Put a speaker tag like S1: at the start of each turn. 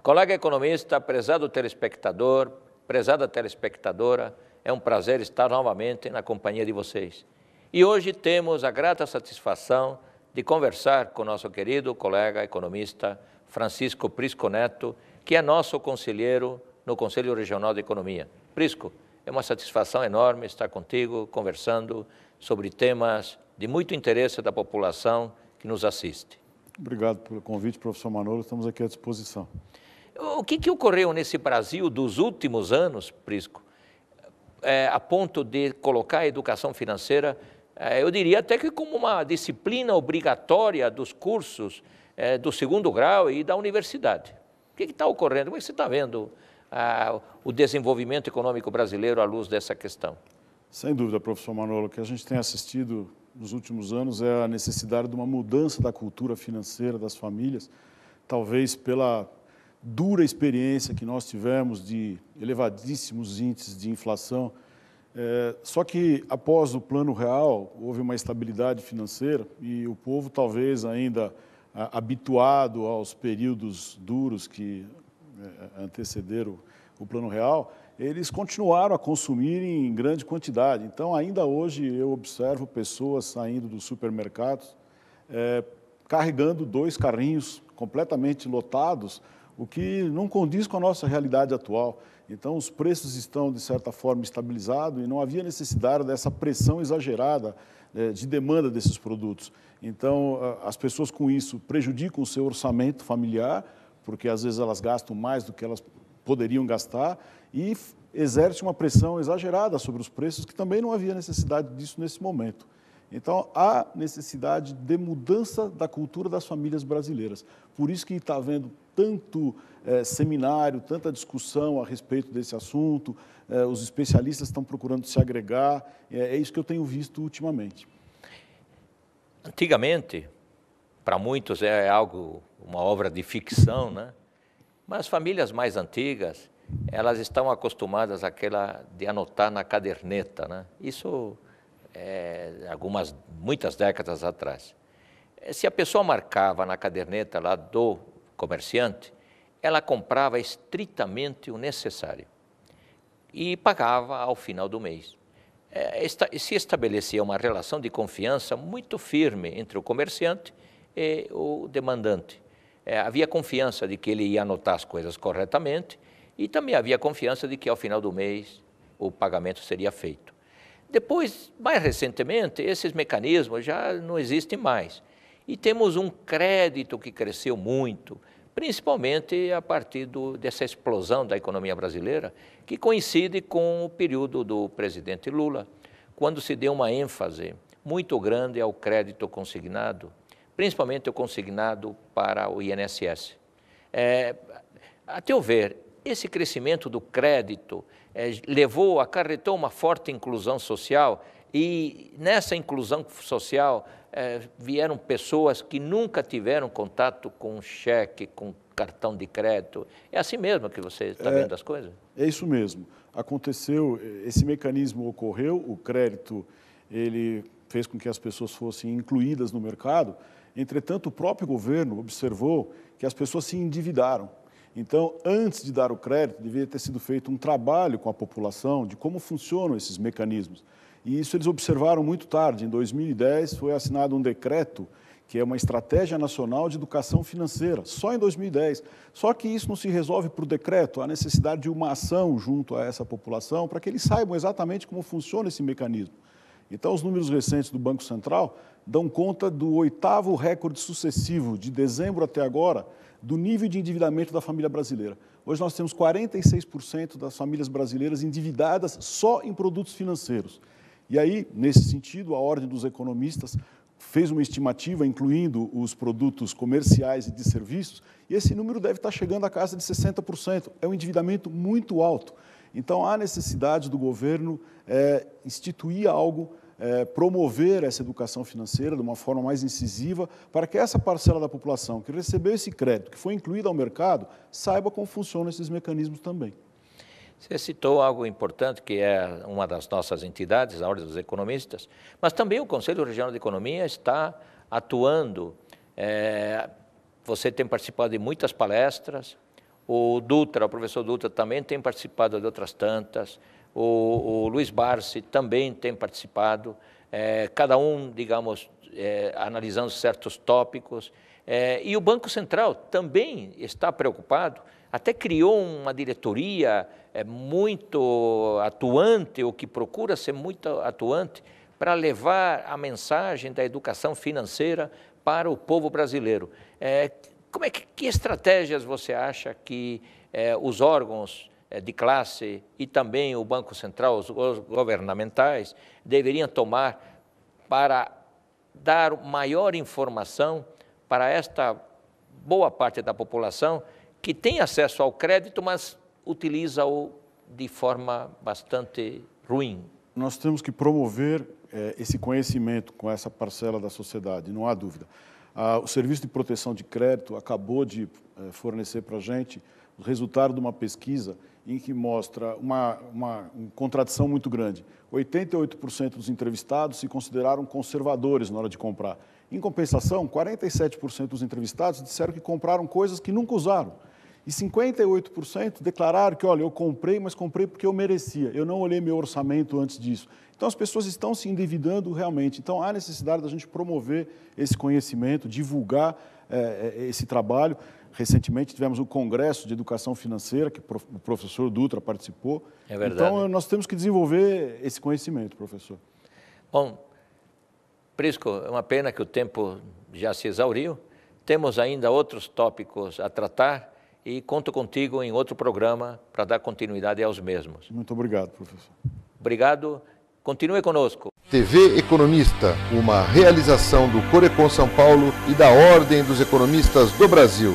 S1: Colega economista, prezado telespectador, prezada telespectadora, é um prazer estar novamente na companhia de vocês. E hoje temos a grata satisfação de conversar com nosso querido colega economista Francisco Prisco Neto, que é nosso conselheiro no Conselho Regional de Economia. Prisco, é uma satisfação enorme estar contigo, conversando sobre temas de muito interesse da população que nos assiste.
S2: Obrigado pelo convite, professor Manolo, estamos aqui à disposição.
S1: O que ocorreu nesse Brasil dos últimos anos, Prisco, a ponto de colocar a educação financeira, eu diria até que como uma disciplina obrigatória dos cursos do segundo grau e da universidade? O que está ocorrendo? Como é que você está vendo o desenvolvimento econômico brasileiro à luz dessa questão?
S2: Sem dúvida, professor Manolo, o que a gente tem assistido nos últimos anos é a necessidade de uma mudança da cultura financeira das famílias, talvez pela dura experiência que nós tivemos de elevadíssimos índices de inflação. Só que após o Plano Real houve uma estabilidade financeira e o povo talvez ainda habituado aos períodos duros que antecederam o Plano Real, eles continuaram a consumir em grande quantidade. Então, ainda hoje eu observo pessoas saindo dos supermercados carregando 2 carrinhos completamente lotados, o que não condiz com a nossa realidade atual. Então, os preços estão, de certa forma, estabilizados e não havia necessidade dessa pressão exagerada de demanda desses produtos. Então, as pessoas com isso prejudicam o seu orçamento familiar, porque às vezes elas gastam mais do que elas poderiam gastar e exerce uma pressão exagerada sobre os preços, que também não havia necessidade disso nesse momento. Então, há necessidade de mudança da cultura das famílias brasileiras. Por isso que está havendo tanto seminário, tanta discussão a respeito desse assunto, os especialistas estão procurando se agregar, é isso que eu tenho visto ultimamente.
S1: Antigamente, para muitos é algo, uma obra de ficção, né? Mas as famílias mais antigas, elas estão acostumadas àquela de anotar na caderneta, né? Isso muitas décadas atrás. Se a pessoa marcava na caderneta lá do comerciante, ela comprava estritamente o necessário e pagava ao final do mês. Se estabelecia uma relação de confiança muito firme entre o comerciante e o demandante. Havia confiança de que ele ia anotar as coisas corretamente e também havia confiança de que ao final do mês o pagamento seria feito. Depois, mais recentemente, esses mecanismos já não existem mais. E temos um crédito que cresceu muito, principalmente a partir dessa explosão da economia brasileira, que coincide com o período do presidente Lula, quando se deu uma ênfase muito grande ao crédito consignado, principalmente o consignado para o INSS. A teu ver, esse crescimento do crédito acarretou uma forte inclusão social e nessa inclusão social vieram pessoas que nunca tiveram contato com cheque, com cartão de crédito. É assim mesmo que você está vendo as coisas?
S2: É isso mesmo. Aconteceu, esse mecanismo ocorreu, o crédito ele fez com que as pessoas fossem incluídas no mercado, entretanto o próprio governo observou que as pessoas se endividaram. Então, antes de dar o crédito, devia ter sido feito um trabalho com a população de como funcionam esses mecanismos. E isso eles observaram muito tarde. Em 2010, foi assinado um decreto, que é uma estratégia nacional de educação financeira, só em 2010. Só que isso não se resolve por decreto, há necessidade de uma ação junto a essa população para que eles saibam exatamente como funciona esse mecanismo. Então, os números recentes do Banco Central dão conta do 8º recorde sucessivo, de dezembro até agora, do nível de endividamento da família brasileira. Hoje nós temos 46% das famílias brasileiras endividadas só em produtos financeiros. E aí, nesse sentido, a Ordem dos Economistas fez uma estimativa, incluindo os produtos comerciais e de serviços, e esse número deve estar chegando à casa de 60%. É um endividamento muito alto. Então, há necessidade do governo instituir algo, promover essa educação financeira de uma forma mais incisiva, para que essa parcela da população que recebeu esse crédito, que foi incluída ao mercado, saiba como funcionam esses mecanismos também.
S1: Você citou algo importante, que é uma das nossas entidades, a Ordem dos Economistas, mas também o Conselho Regional de Economia está atuando. Você tem participado de muitas palestras, o Dutra, o professor Dutra também tem participado de outras tantas, o Luiz Barsi também tem participado, cada um, digamos, analisando certos tópicos, e o Banco Central também está preocupado, até criou uma diretoria muito atuante, ou que procura ser muito atuante, para levar a mensagem da educação financeira para o povo brasileiro. Que estratégias você acha que os órgãos de classe e também o Banco Central, os governamentais, deveriam tomar para dar maior informação para esta boa parte da população que tem acesso ao crédito, mas utiliza-o de forma bastante ruim?
S2: Nós temos que promover esse conhecimento com essa parcela da sociedade, não há dúvida. O Serviço de Proteção de Crédito acabou de fornecer para a gente o resultado de uma pesquisa em que mostra uma contradição muito grande. 88% dos entrevistados se consideraram conservadores na hora de comprar. Em compensação, 47% dos entrevistados disseram que compraram coisas que nunca usaram. E 58% declararam que, olha, eu comprei, mas comprei porque eu merecia. Eu não olhei meu orçamento antes disso. Então, as pessoas estão se endividando realmente. Então, há necessidade da gente promover esse conhecimento, divulgar esse trabalho. Recentemente, tivemos um congresso de educação financeira, que o professor Dutra participou.
S1: É verdade.
S2: Então, nós temos que desenvolver esse conhecimento, professor.
S1: Bom, Prisco, é uma pena que o tempo já se exauriu. Temos ainda outros tópicos a tratar e conto contigo em outro programa para dar continuidade aos mesmos.
S2: Muito obrigado, professor.
S1: Obrigado. Continue conosco.
S3: TV Economista, uma realização do Corecon São Paulo e da Ordem dos Economistas do Brasil.